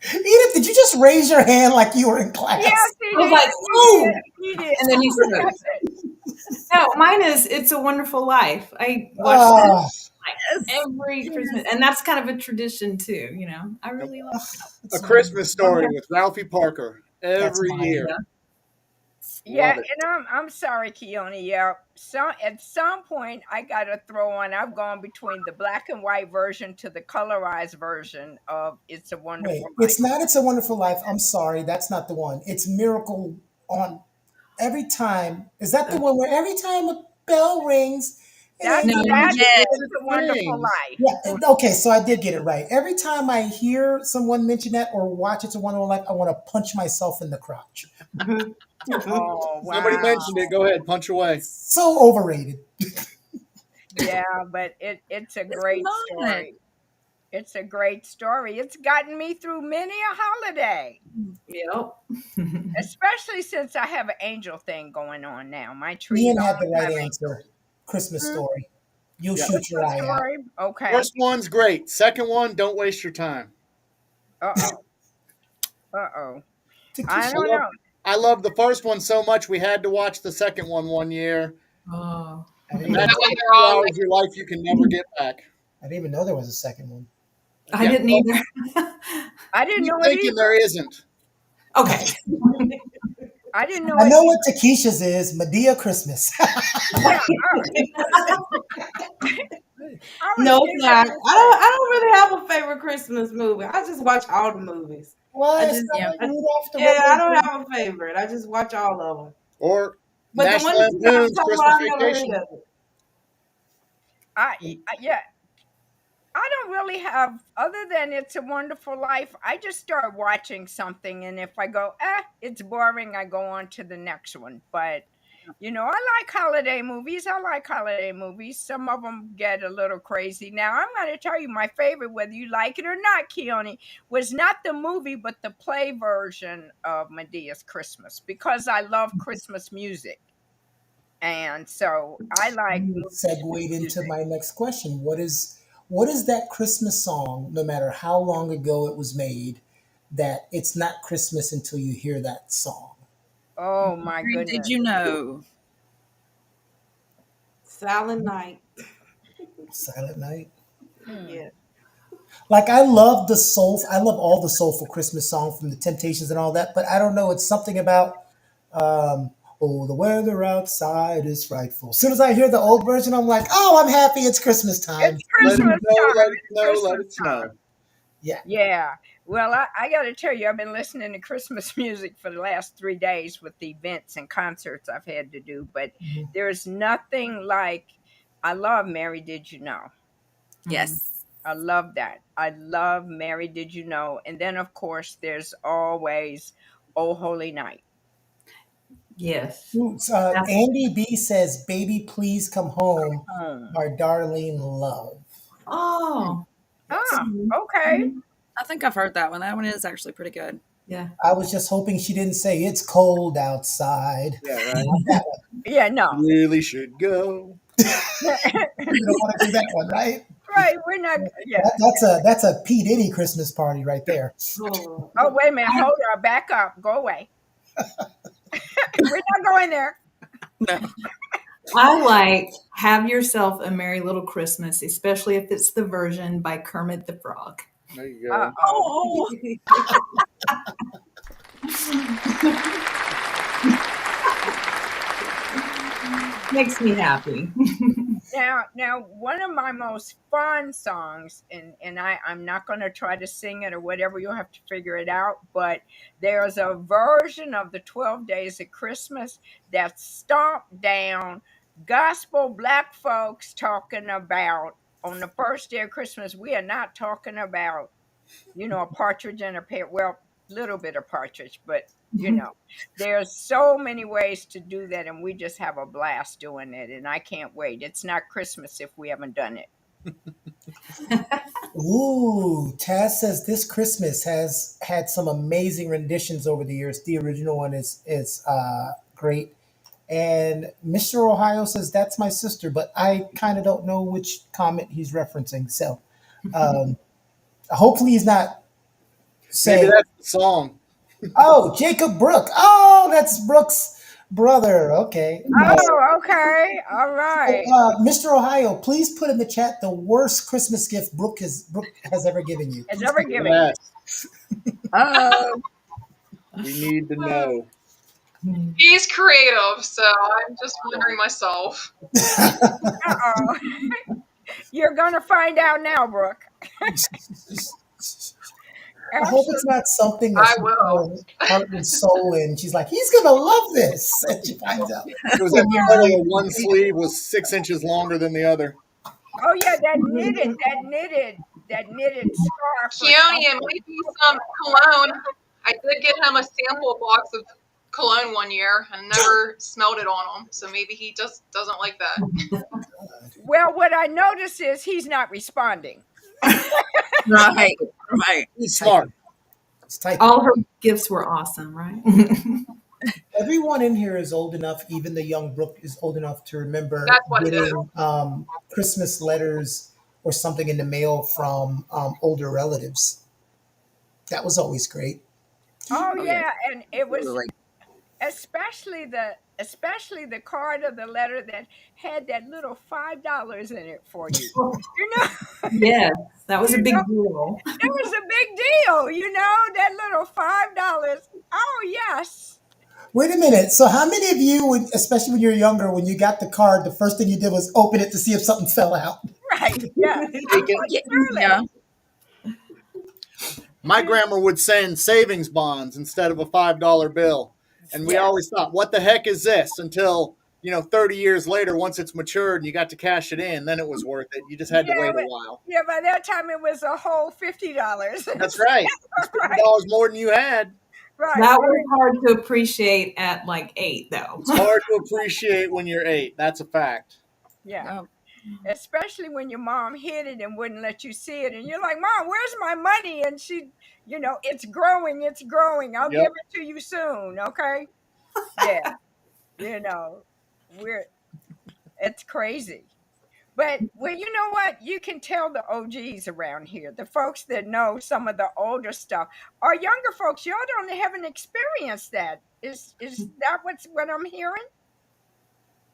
Edith, did you just raise your hand like you were in yes, class? he I was did. like, He did. ooh, He did. and then he froze. No, mine is "It's a Wonderful Life." I watch that Oh, like every Christmas, and that's kind of a tradition too. I really like. A it's Christmas Okay. Story with Ralphie Parker that's every mine. year. Yeah. Yeah, Love it. and I'm sorry, Keone. Yeah, at some point I gotta throw on. I've gone between the black and white version to the colorized version of "It's a Wonderful Wait, Life." it's not It's a Wonderful Life. I'm sorry, that's not the one. It's Miracle on every time. Is that the one where every time a bell rings, an That's angel No, that's comes? Yeah. "It's a Wonderful Things. Life." Yeah, okay, so I did get it right. Every time I hear someone mention that or watch It's a Wonderful Life, I want to punch myself in the crotch. Mhm. Mhm. Oh Somebody wow. mentioned it. Go ahead, punch away. So overrated. Yeah, but it's a It's great not. story. It's a great story. It's gotten me through many a holiday, Yep. especially since I have an angel thing going on now. My trees Ian had the all right have answer. Christmas angels. Story. You'll Yeah. shoot your Christmas eye out. story. Okay. First one's great. Second one, don't waste your time. Uh-oh. Uh-oh. I Takesha. I don't love know. I love the first one so much we had to watch the second one year. Oh. I didn't And even That that's know. way like they're two all hours like, of your life you can never get back. I didn't even know there was a second one. I Yeah. didn't Well, either. I didn't keep know it thinking there either. isn't. Okay. I didn't know I it know what either. Takesha's is. Medea Christmas. Yeah, I was No, it's getting not. ready I to don't. say. I don't really have a favorite Christmas movie. I just watch all the movies. I Well, it's just, not Yeah. like I, Rudolph the yeah, I Red-Nosed don't Reindeer. have a favorite. I just watch all of them. Or But the National one that you guys Lampoon's talk about, Christmas I never heard Vacation. of it. Yeah, I don't really have, other than It's a Wonderful Life, I just start watching something, and if I go, it's boring, I go on to the next one. But I like holiday movies. I like holiday movies. Some of them get a little crazy. Now, I'm going to tell you my favorite, whether you like it or not, Keone, was not the movie, but the play version of Medea's Christmas because I love Christmas music. And so I like You segued into music. my next question. What is that Christmas song, no matter how long ago it was made, that it's not Christmas until you hear that song? Oh, my Mary, did goodness. you know? Silent Night. Silent Night. Hmm. Yeah. Like I love all the soulful Christmas songs from the Temptations and all that, but I don't know, it's something about oh, the weather outside is frightful. As soon as I hear the old version, I'm like, oh, I'm happy it's Christmas time. It's Let it Christmas snow, time. let it It's snow, let Christmas it time. snow. Yeah. Yeah. Well, I got to tell you, I've been listening to Christmas music for the last 3 days with the events and concerts I've had to do, but Mhm. there's nothing like, I love Mary Did You Know? Yes. I love that. I love Mary Did You Know? And then, of course, there's always Oh Holy Night. Yes. Ooh, That's Andy B says, "Baby, please come home, Home. our darling love." oh. Yes. Ah, Mhm. okay. Mhm. I think I've heard that one. That one is actually pretty good. Yeah. I was just hoping she didn't say it's cold outside. Yeah, right. Not that one. Yeah, no. Really should go. We don't want to do that one, right? Right. We're not, yeah. That's a P Diddy Christmas party right there. Oh. Oh, wait a minute. Hold on. Back up. Go away. We're not going there. No. I like Have Yourself a Merry Little Christmas, especially if it's the version by Kermit the Frog. There you Uh go. oh. Makes me happy. Now, one of my most fun songs, and I'm not going to try to sing it or whatever. You'll have to figure it out. But there's a version of the 12 Days of Christmas that's stomped down, gospel black folks talking about on the first day of Christmas. We are not talking about a partridge in a pear. Well, little bit of partridge, but there's so many ways to do that, and we just have a blast doing it. And I can't wait. It's not Christmas if we haven't done it. Ooh, Taz says this Christmas has had some amazing renditions over the years. The original one is great. And Mr. Ohio says that's my sister, but I kind of don't know which comment he's referencing. So um, hopefully he's not Maybe saying, that's the song. oh, Jacob Brook. Oh, that's Brooks' brother. Okay. Oh, okay, all right. Mr. Ohio, please put in the chat the worst Christmas gift Brooke has ever given you. Has Please ever put it given you. Yes, Oh, we need to know. He's creative, so I'm just wondering myself. Uh-oh. You're gonna find out now, Brooke. I hope it's not something that I she will. put her heart and soul in. She's like, he's gonna love this, and she finds out. It was that title of one sleeve was 6 inches longer than the other. Oh yeah, that knitted scarf. Or Keone and something. maybe some cologne. I did get him a sample box of cologne one year and never smelled it on him, so maybe he just doesn't like that. Well, what I notice is he's not responding. right. Right. He's smart. It's typing. All her gifts were awesome, right? Everyone in here is old enough, even the young Brooke is old enough to remember That's what it is. getting Christmas letters or something in the mail from older relatives. That was always great. Oh Oh, yeah. yeah, and it was Totally. especially the card of the letter that had that little $5 in it for you. You know, Yes, that was a you big know, deal. it was a big deal. That little $5. Oh yes, Wait a minute. So, how many of you, especially when you were younger, when you got the card, the first thing you did was open it to see if something fell out? right. Yeah, Take it. Yeah. surely. Yeah. My grandma would send savings bonds instead of a $5 bill. And we Yeah. always thought, what the heck is this? Until, 30 years later, once it's matured and you got to cash it in, then it was worth it. You just had to Yeah, wait a but while. yeah, by that time it was a whole $50. That's right. It's $50 Right. more than you had. right, That was right. hard to appreciate at like 8, though. It's hard to appreciate when you're 8. That's a fact. Yeah. Yeah. Especially when your mom hid it and wouldn't let you see it. And you're like, Mom, where's my money? And she, it's growing, it's growing. I'll give Yep. it to you soon. Okay. Yeah. You know, we're, it's crazy. But, well, you know what? You can tell the OGs around here, the folks that know some of the older stuff. Our younger folks, y'all haven't experienced that. Is that what I'm hearing?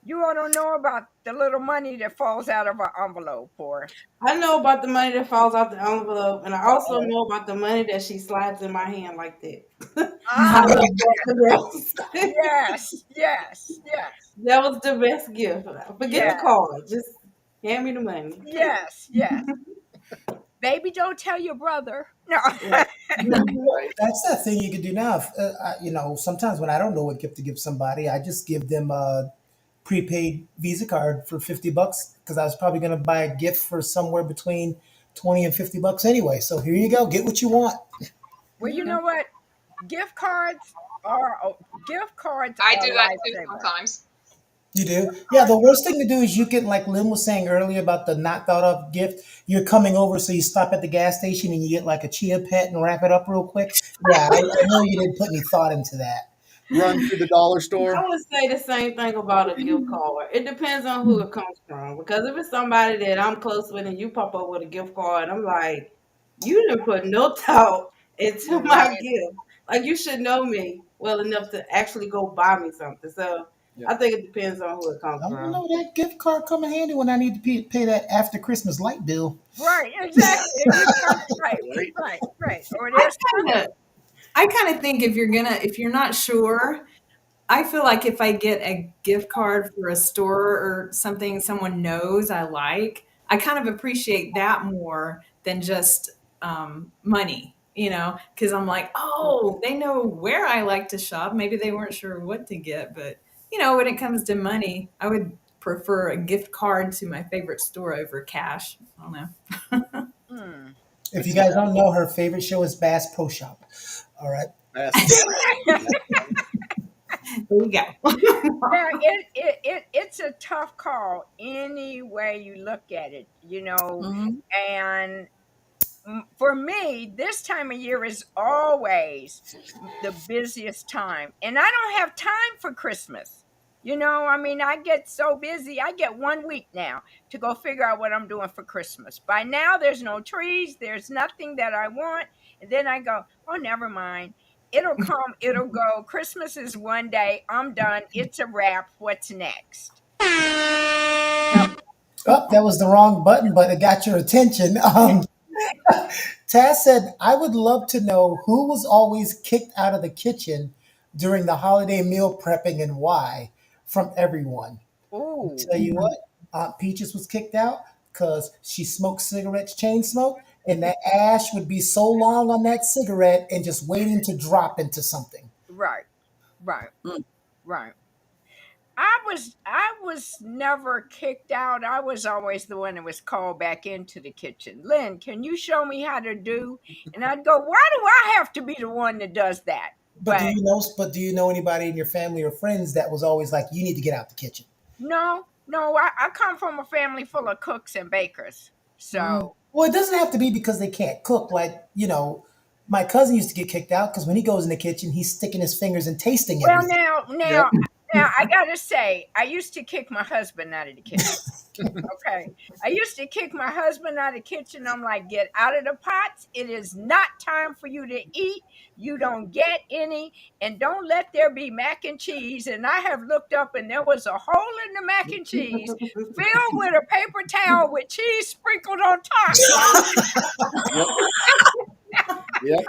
You all don't know about the little money that falls out of an envelope, or I know about the money that falls out the envelope, and I also uh-oh. know about the money that she slides in my hand like that. I Ah, love that the best. yes, yes, yes, That was the best gift. Forget the yes, card. Just hand me the money. yes, yes. Baby, don't tell your brother. No. Right. Right. That's that thing you can do now. Sometimes when I don't know what gift to give somebody, I just give them a prepaid Visa card for $50 because I was probably going to buy a gift for somewhere between 20 and $50 anyway. So here you go, get what you want. Well, you know what? Gift cards gift cards I are do a that too lifesaver. sometimes. You do? Yeah, the worst thing to do is you can, like Lynn was saying earlier about the not thought of gift. You're coming over, so you stop at the gas station and you get like a chia pet and wrap it up real quick. Yeah, I know you didn't put any thought into that. Run through the dollar I store. would say the same thing about a gift card. It depends on who it comes from. Because if it's somebody that I'm close with and you pop up with a gift card, I'm like, you didn't put no thought into my Right. gift. Like you should know me well enough to actually go buy me something. So Yep. I think it depends on who it comes I don't from. know, that gift card come in handy when I need to pay that after Christmas light bill. Right, exactly. And you come right, Right. right, right. Or I there's kind of, I kind of think if you're not sure, I feel like if I get a gift card for a store or something someone knows I like, I kind of appreciate that more than just money, because I'm like, oh, they know where I like to shop. Maybe they weren't sure what to get, but when it comes to money, I would prefer a gift card to my favorite store over cash. I don't know. hmm. If you guys don't know, her favorite show is Bass Pro Shop. All right. That's There you go. Yeah, it's a tough call any way you look at it, Mhm. and for me, this time of year is always the busiest time, and I don't have time for Christmas. I mean, I get so busy. I get 1 week now to go figure out what I'm doing for Christmas. By now, there's no trees, there's nothing that I want, and then I go, oh, never mind. It'll come, it'll go. Christmas is one day. I'm done. It's a wrap. What's next? Yep. Oh, that was the wrong button, but it got your attention. Taz said, I would love to know who was always kicked out of the kitchen during the holiday meal prepping and why from everyone. I'll Ooh, tell you what, Aunt Peaches was kicked out because she smoked cigarettes, chain smoke, and that ash would be so long on that cigarette and just waiting to drop into something. right, right, Mm. right. I was never kicked out. I was always the one that was called back into the kitchen. Lynn, can you show me how to do? And I'd go, why do I have to be the one that does that? But do But you know? But do you know anybody in your family or friends that was always like, "You need to get out the kitchen"? no, no, I come from a family full of cooks and bakers. Mm. So, Well, it doesn't have to be because they can't cook. Like my cousin used to get kicked out because when he goes in the kitchen, he's sticking his fingers and tasting well, everything. now, yep. now, now, I gotta say, I used to kick my husband out of the kitchen. Okay. I used to kick my husband out of the kitchen. I'm like, get out of the pots. It is not time for you to eat. You don't get any. And don't let there be mac and cheese. And I have looked up and there was a hole in the mac and cheese filled with a paper towel with cheese sprinkled on top. Yep. Yep.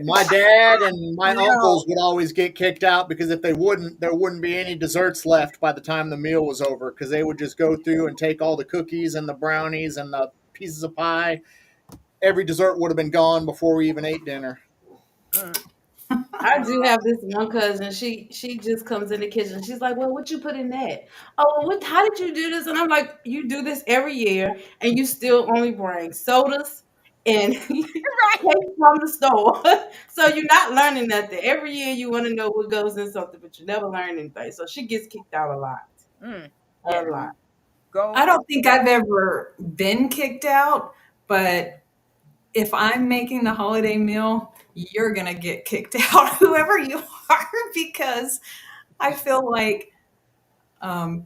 My dad and my No. uncles would always get kicked out because if they wouldn't, there wouldn't be any desserts left by the time the meal was over because they would just go through and take all the cookies and the brownies and the pieces of pie. Every dessert would have been gone before we even ate dinner. Mm. I do have this one cousin. She just comes in the kitchen. She's like, "Well, what you put in that? Oh, well, what? How did you do this?" And I'm like, "You do this every year, and you still only bring sodas and Right. cake from the store. So you're not learning nothing. Every year you want to know what goes in something, but you never learn anything. So she gets kicked out a lot. Mm, A yeah. lot. Go I for don't think I've ever been kicked out, but if I'm making the holiday meal, you're going to get kicked out, whoever you are, because I feel like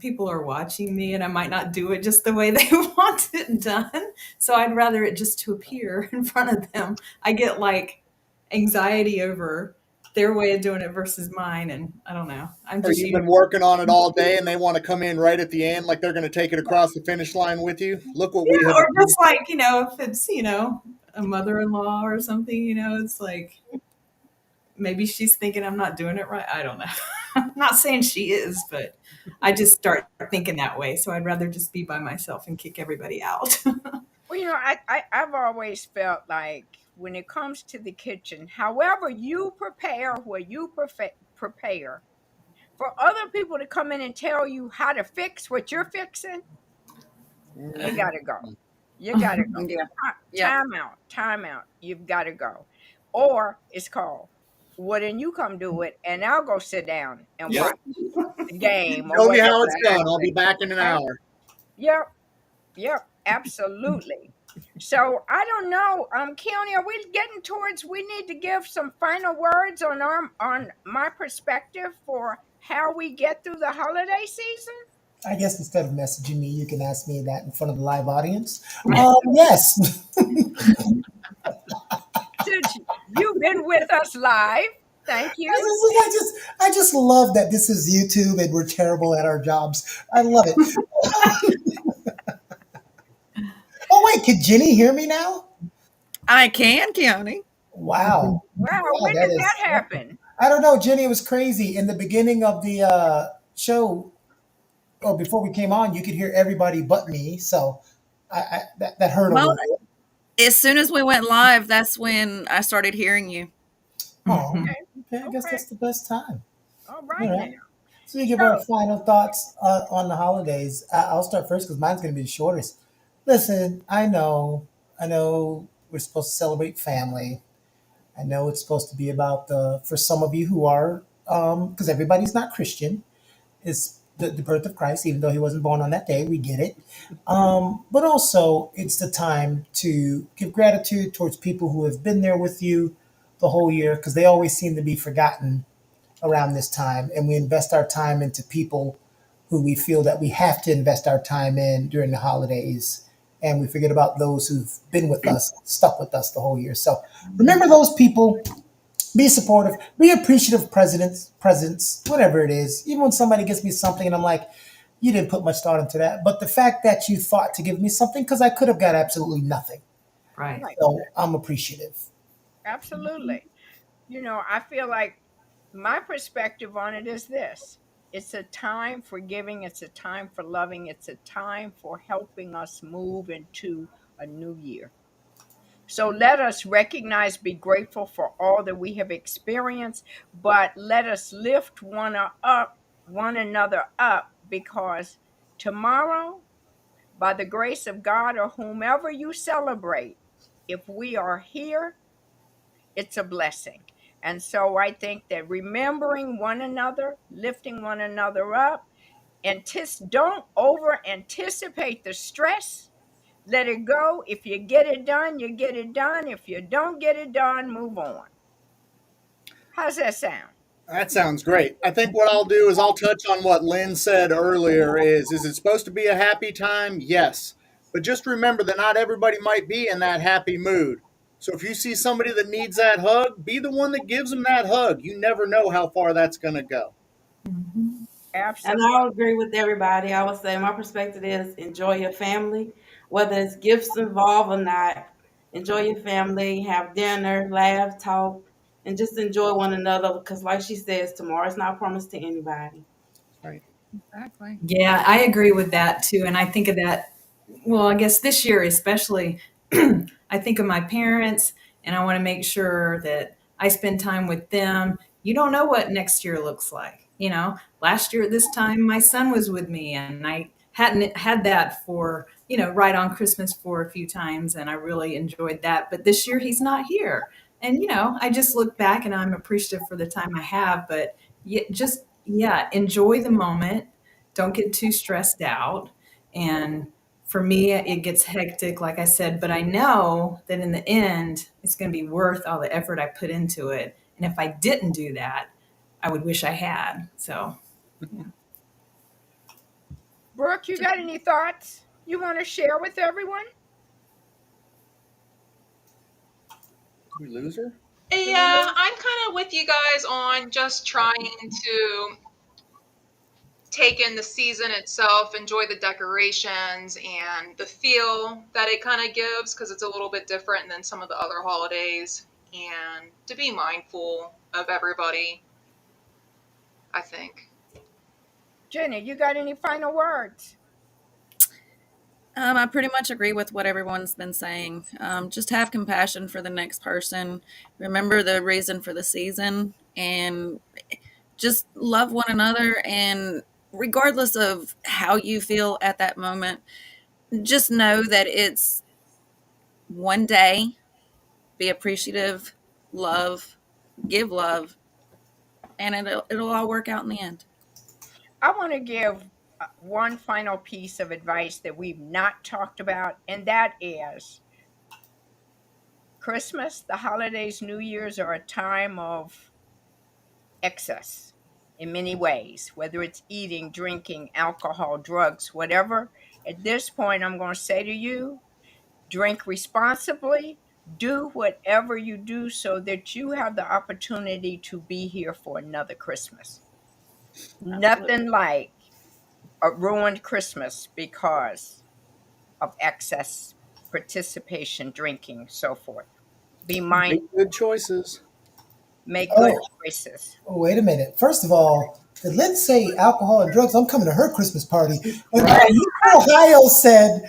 people are watching me and I might not do it just the way they want it done. So I'd rather it just to appear in front of them. I get like anxiety over their way of doing it versus mine. And I don't know. I'm Or just you've used. been working on it all day and they want to come in right at the end, like they're going to take it across the finish line with you. Look what we Yeah, have or achieved. just like, if it's, a mother-in-law or something, it's like maybe she's thinking I'm not doing it right. I don't know. I'm not saying she is, but I just start thinking that way. So I'd rather just be by myself and kick everybody out. Well, I've always felt like when it comes to the kitchen, however you prepare, where you prepare, for other people to come in and tell you how to fix what you're fixing, you gotta go. You gotta go. Yeah. Yeah. Time out. Time out. You've got to go. Or it's called, well, then you come do it, and I'll go sit down and Yep. watch the game or Show me whatever how it's done. I'll be happens. back in an Okay? hour. Yep. Yep. Absolutely. So I don't know, Keone, are we getting towards? We need to give some final words on my perspective for how we get through the holiday season. I guess instead of messaging me, you can ask me that in front of the live audience. Yes. Since you've been with us live, thank you. I just love that this is YouTube and we're terrible at our jobs. I love it. Oh wait, can Jenny hear me now? I can, Keone. Wow. Wow, Wow, when that did that is. happen? I don't know, Jenny. It was crazy in the beginning of the show. Or before we came on, you could hear everybody but me. So that hurt a Well, little bit. as soon as we went live, that's when I started hearing you. Oh, Okay, okay. I guess okay, that's the best time. all All right now. right. So we give our So, final thoughts on the holidays. I'll start first because mine's going to be the shortest. Listen, I know, we're supposed to celebrate family. I know it's supposed to be about for some of you who are, because everybody's not Christian, is the birth of Christ, even though he wasn't born on that day. We get it. But also, it's the time to give gratitude towards people who have been there with you the whole year because they always seem to be forgotten around this time. And we invest our time into people who we feel that we have to invest our time in during the holidays. And we forget about those who've been with us, stuck with us the whole year. So remember those people, be supportive, be appreciative of presents, whatever it is. Even when somebody gives me something and I'm like, you didn't put much thought into that. But the fact that you thought to give me something, because I could have got absolutely nothing. Right. right, So I'm appreciative. absolutely. I feel like my perspective on it is this: it's a time for giving, it's a time for loving, it's a time for helping us move into a new year. So let us recognize, be grateful for all that we have experienced, but let us lift one another up, because tomorrow, by the grace of God or whomever you celebrate, if we are here, it's a blessing. And so I think that remembering one another, lifting one another up, don't over anticipate the stress. Let it go. If you get it done, you get it done. If you don't get it done, move on. How's that sound? That sounds great. I think what I'll do is I'll touch on what Lynn said earlier is it supposed to be a happy time? Yes. But just remember that not everybody might be in that happy mood. So if you see somebody that needs that hug, be the one that gives them that hug. You never know how far that's going to go. And Absolutely. I'll agree with everybody. I would say my perspective is enjoy your family, whether it's gifts involved or not. Enjoy your family, have dinner, laugh, talk, and just enjoy one another because, like she says, tomorrow's not promised to anybody. Right. Exactly. Yeah, I agree with that too. And I think of that, well, I guess this year especially, I think of my parents and I want to make sure that I spend time with them. You don't know what next year looks like. Last year at this time, my son was with me and I hadn't had that for, right on Christmas for a few times, and I really enjoyed that. But this year he's not here. And, I just look back and I'm appreciative for the time I have, but yeah, enjoy the moment. Don't get too stressed out. And for me, it gets hectic, like I said, but I know that in the end, it's going to be worth all the effort I put into it. And if I didn't do that, I would wish I had. So, yeah. Brooke, you got any thoughts you want to share with everyone? We lose her? Yeah, I'm kind of with you guys on just trying to take in the season itself, enjoy the decorations and the feel that it kind of gives, because it's a little bit different than some of the other holidays, and to be mindful of everybody, I think. Jenny, you got any final words? I pretty much agree with what everyone's been saying. Just have compassion for the next person. Remember the reason for the season, and just love one another. And regardless of how you feel at that moment, just know that it's one day. Be appreciative, give love, and it'll all work out in the end. I want to give one final piece of advice that we've not talked about, and that is Christmas, the holidays, New Year's are a time of excess in many ways, whether it's eating, drinking, alcohol, drugs, whatever. At this point, I'm going to say to you, drink responsibly, do whatever you do so that you have the opportunity to be here for another Christmas. Nothing like a ruined Christmas because of excess participation, drinking, so forth. Be mindful, Make good choices. make good Oh, choices. oh, wait a minute. First of all, did Lynn say alcohol and drugs? I'm coming to her Christmas party. When Right. Ohio said,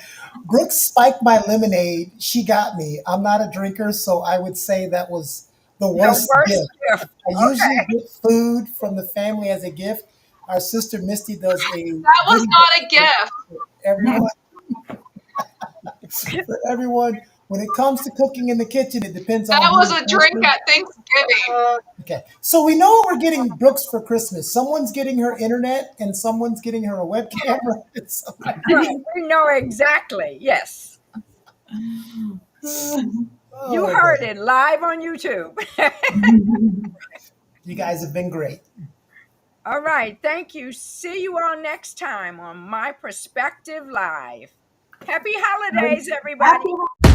Brooks spiked my lemonade, she got me. I'm not a drinker, so I would say that was the The worst worst gift. gift. I usually Okay. get food from the family as a gift. Our sister Misty does a That was goodie not a bag gift. for everyone. For everyone, when it comes to cooking in the kitchen, it depends on That who was the a drink person. at Thanksgiving. Okay, so we know what we're getting Brooks for Christmas. Someone's getting her internet, and someone's getting her a web camera. And somebody- Right. We know exactly. Yes. You oh, heard man. it live on YouTube. You guys have been great. All right. Thank you. See you all next time on My Perspective Live. Happy holidays, everybody. Happy